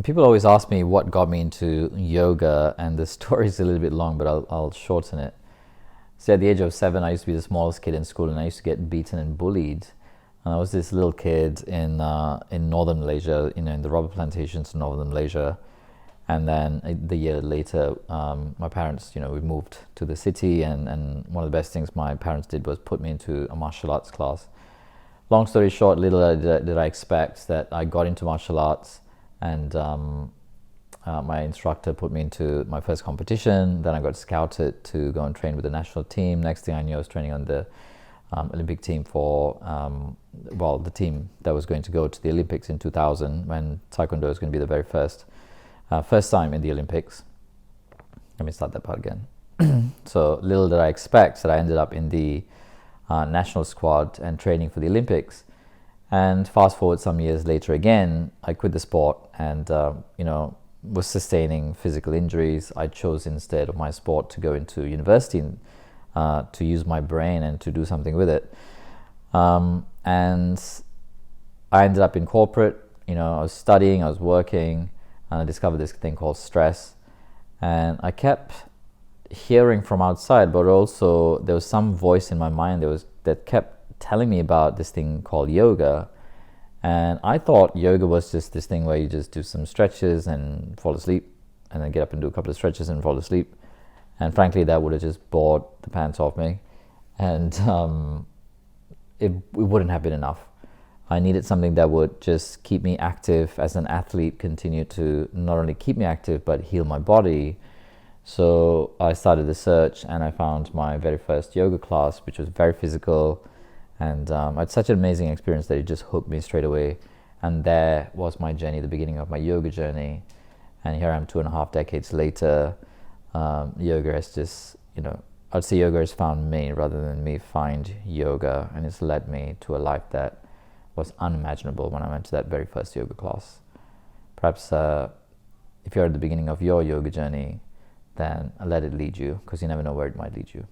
People always ask me what got me into yoga, and the story is a little bit long, but I'll shorten it. So at the age of 7, I used to be the smallest kid in school, and I used to get beaten and bullied. And I was this little kid in northern Malaysia, in the rubber plantations in northern Malaysia. And then the year later, my parents, we moved to the city, and one of the best things my parents did was put me into a martial arts class. Long story short, little did I expect that I got into martial arts, and my instructor put me into my first competition. Then I got scouted to go and train with the national team. Next thing I knew, I was training on the Olympic team for, the team that was going to go to the Olympics in 2000, when Taekwondo was going to be the very first time in the Olympics. Let me start that part again. So little did I expect that I ended up in the national squad and training for the Olympics. And fast forward some years later again, I quit the sport and, was sustaining physical injuries. I chose instead of my sport to go into university and to use my brain and to do something with it. And I ended up in corporate. I was studying, I was working, and I discovered this thing called stress. And I kept hearing from outside, but also there was some voice in my mind that kept telling me about this thing called yoga. And I thought yoga was just this thing where you just do some stretches and fall asleep, and then get up and do a couple of stretches and fall asleep. And frankly, that would have just bored the pants off me. And it wouldn't have been enough. I needed something that would just keep me active as an athlete, continue to not only keep me active, but heal my body. So I started the search, and I found my very first yoga class, which was very physical. And I had such an amazing experience that it just hooked me straight away. And there was my journey, the beginning of my yoga journey. And here I am 2.5 decades later. Yoga has just, I'd say yoga has found me rather than me find yoga. And it's led me to a life that was unimaginable when I went to that very first yoga class. Perhaps if you're at the beginning of your yoga journey, then let it lead you, because you never know where it might lead you.